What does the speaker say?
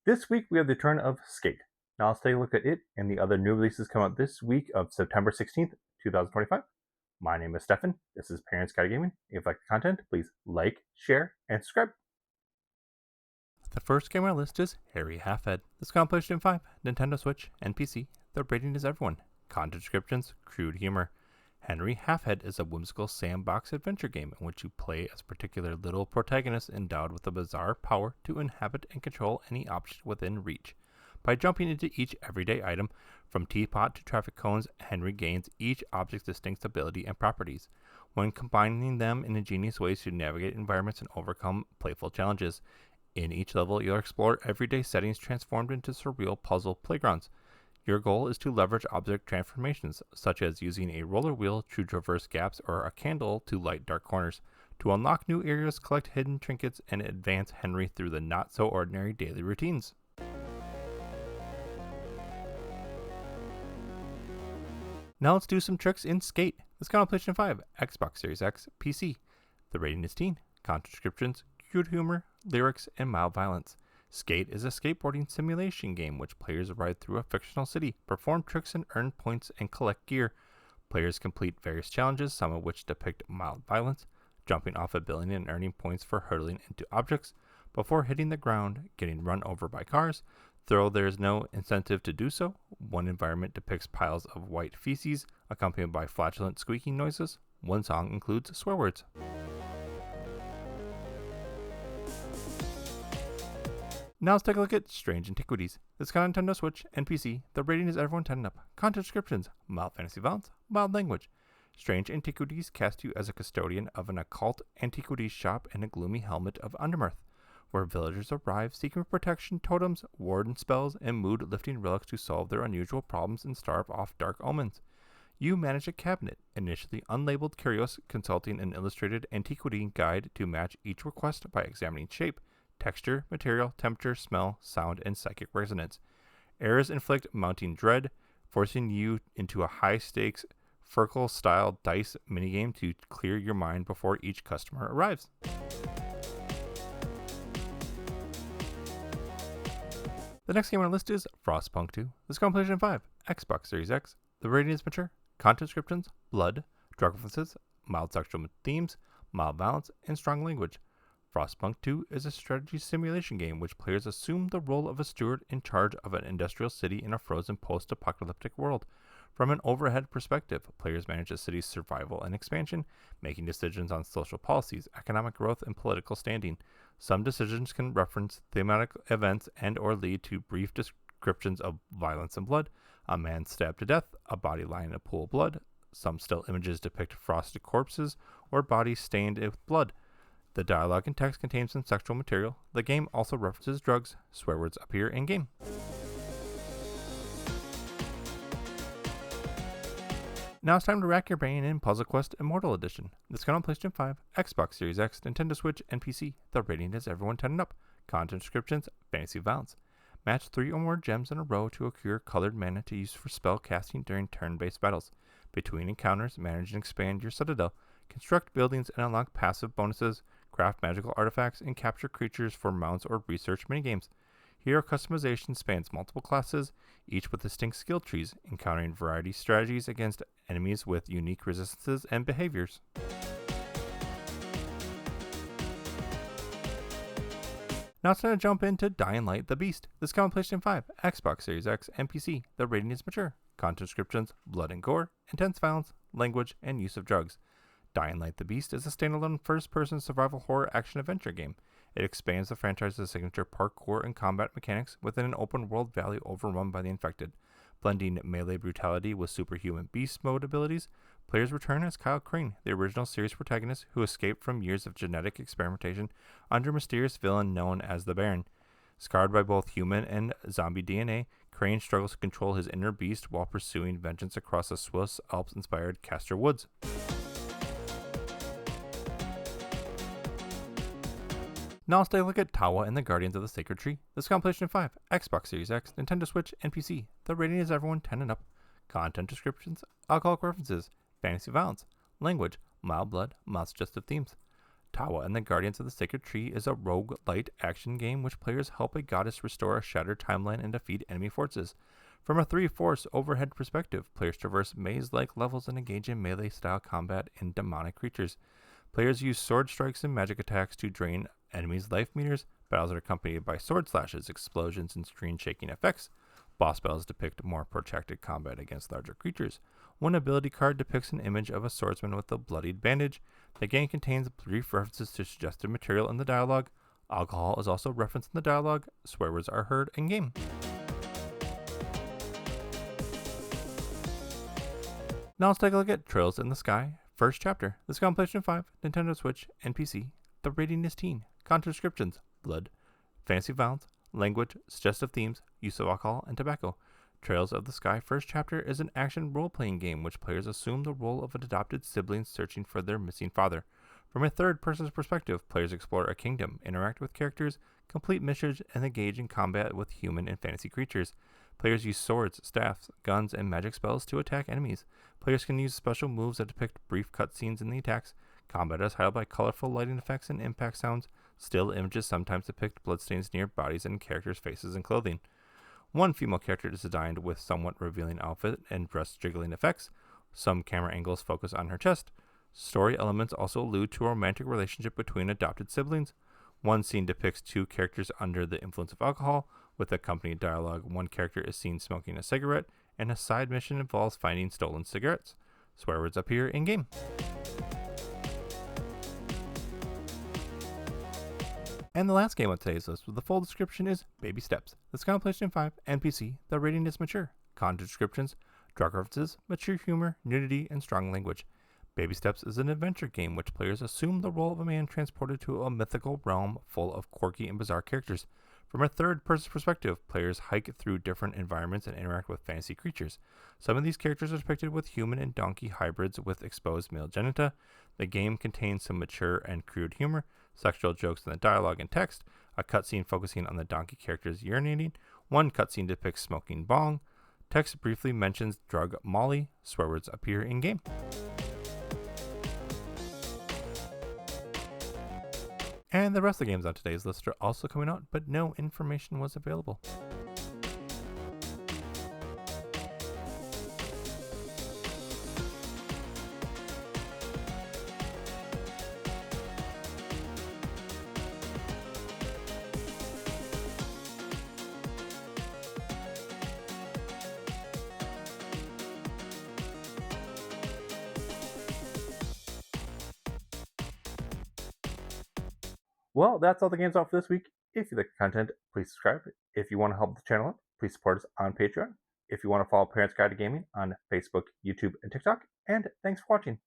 This week we have the return of Skate. Now let's take a look at it and the other new releases come out this week of September 16th, 2025. My name is Stefan. This is Parents Guide to Gaming. If you like the content, please like, share, and subscribe. The first game on our list is Harry Halfhead. This is published in 5, Nintendo Switch, and PC. The rating is everyone. Content descriptions, crude humor. Henry Halfhead is a whimsical sandbox adventure game in which you play as a particular little protagonist endowed with a bizarre power to inhabit and control any object within reach. By jumping into each everyday item, from teapot to traffic cones, Henry gains each object's distinct ability and properties. When combining them in ingenious ways to navigate environments and overcome playful challenges, in each level, you'll explore everyday settings transformed into surreal puzzle playgrounds. Your goal is to leverage object transformations, such as using a roller wheel to traverse gaps or a candle to light dark corners, to unlock new areas, collect hidden trinkets, and advance Henry through the not-so-ordinary daily routines. Now let's do some tricks in Skate. This comes on PlayStation 5, Xbox Series X, PC. The rating is teen. Content descriptions, crude humor, lyrics, and mild violence. Skate is a skateboarding simulation game which players ride through a fictional city, perform tricks and earn points and collect gear. Players complete various challenges, some of which depict mild violence, jumping off a building and earning points for hurtling into objects, before hitting the ground, getting run over by cars. Though there is no incentive to do so, one environment depicts piles of white feces, accompanied by flatulent squeaking noises. One song includes swear words. Now let's take a look at Strange Antiquities. This got on Nintendo Switch and PC. The rating is everyone 10 and up. Content descriptions, mild fantasy violence, mild language. Strange Antiquities cast you as a custodian of an occult antiquities shop in a gloomy helmet of Undermouth, where villagers arrive seeking protection, totems, warden spells, and mood-lifting relics to solve their unusual problems and starve off dark omens. You manage a cabinet, initially unlabeled curios, consulting an illustrated antiquity guide to match each request by examining shape, texture, material, temperature, smell, sound, and psychic resonance. Errors inflict mounting dread, forcing you into a high-stakes, Furkle-style dice minigame to clear your mind before each customer arrives. The next game on our list is Frostpunk 2. This comes on PlayStation 5, Xbox Series X. The rating is mature. Content descriptions, blood, drug references, mild sexual themes, mild violence, and strong language. Frostpunk 2 is a strategy simulation game which players assume the role of a steward in charge of an industrial city in a frozen post-apocalyptic world. From an overhead perspective, players manage the city's survival and expansion, making decisions on social policies, economic growth, and political standing. Some decisions can reference thematic events and or lead to brief descriptions of violence and blood, a man stabbed to death, a body lying in a pool of blood. Some still images depict frosted corpses or bodies stained with blood. The dialogue and text contains some sexual material. The game also references drugs. Swear words appear in-game. Now it's time to rack your brain in Puzzle Quest Immortal Edition. This got on PlayStation 5, Xbox Series X, Nintendo Switch, and PC. The rating is everyone 10 and up. Content descriptions, fantasy violence. Match 3 or more gems in a row to accrue colored mana to use for spell casting during turn-based battles. Between encounters, manage and expand your citadel. Construct buildings and unlock passive bonuses. Craft magical artifacts, and capture creatures for mounts or research minigames. Hero customization spans multiple classes, each with distinct skill trees, encountering variety strategies against enemies with unique resistances and behaviors. Now it's time to jump into Dying Light the Beast. This comes on PlayStation 5, Xbox Series X, and PC. The rating is mature. Content descriptions, blood and gore, intense violence, language, and use of drugs. Dying Light the Beast is a standalone first-person survival horror action-adventure game. It expands the franchise's signature parkour and combat mechanics within an open-world valley overrun by the infected. Blending melee brutality with superhuman beast mode abilities, players return as Kyle Crane, the original series protagonist who escaped from years of genetic experimentation under a mysterious villain known as the Baron. Scarred by both human and zombie DNA, Crane struggles to control his inner beast while pursuing vengeance across the Swiss Alps-inspired Castor Woods. Now let's take a look at Towa and the Guardians of the Sacred Tree. This is on PlayStation 5, Xbox Series X, Nintendo Switch, and PC. The rating is everyone 10 and up. Content descriptions, alcoholic references, fantasy violence, language, mild blood, mild suggestive themes. Towa and the Guardians of the Sacred Tree is a rogue-lite action game which players help a goddess restore a shattered timeline and defeat enemy forces. From a 3-force overhead perspective, players traverse maze-like levels and engage in melee-style combat in demonic creatures. Players use sword strikes and magic attacks to drain enemies' life meters. Battles are accompanied by sword slashes, explosions, and screen-shaking effects. Boss battles depict more protracted combat against larger creatures. One ability card depicts an image of a swordsman with a bloodied bandage. The game contains brief references to suggested material in the dialogue. Alcohol is also referenced in the dialogue. Swear words are heard in-game. Now let's take a look at Trails in the Sky, first chapter. This is on PlayStation 5, Nintendo Switch, and PC. The rating is teen. Content descriptions: blood, fantasy violence, language, suggestive themes, use of alcohol, and tobacco. Trails of the Sky First Chapter is an action role-playing game which players assume the role of an adopted sibling searching for their missing father. From a third-person's perspective, players explore a kingdom, interact with characters, complete missions, and engage in combat with human and fantasy creatures. Players use swords, staffs, guns, and magic spells to attack enemies. Players can use special moves that depict brief cutscenes in the attacks. Combat is highlighted by colorful lighting effects and impact sounds. Still images sometimes depict bloodstains near bodies and characters' faces and clothing. One female character is designed with somewhat revealing outfit and breast jiggling effects. Some camera angles focus on her chest. Story elements also allude to a romantic relationship between adopted siblings. One scene depicts two characters under the influence of alcohol. With accompanied dialogue, one character is seen smoking a cigarette, and a side mission involves finding stolen cigarettes. Swear words appear in-game. And the last game on today's list with the full description is Baby Steps. This is on PlayStation 5 and PC. The rating is mature. Content descriptions: drug references, mature humor, nudity, and strong language. Baby Steps is an adventure game which players assume the role of a man transported to a mythical realm full of quirky and bizarre characters. From a third-person perspective, players hike through different environments and interact with fantasy creatures. Some of these characters are depicted with human and donkey hybrids with exposed male genita. The game contains some mature and crude humor, sexual jokes in the dialogue and text, a cutscene focusing on the donkey characters urinating. One cutscene depicts smoking bong. Text briefly mentions drug Molly. Swear words appear in-game. And the rest of the games on today's list are also coming out, but no information was available. Well, that's all the games out for this week. If you like the content, please subscribe. If you want to help the channel out, please support us on Patreon. If you want to follow Parents Guide to Gaming on Facebook, YouTube, and TikTok. And thanks for watching.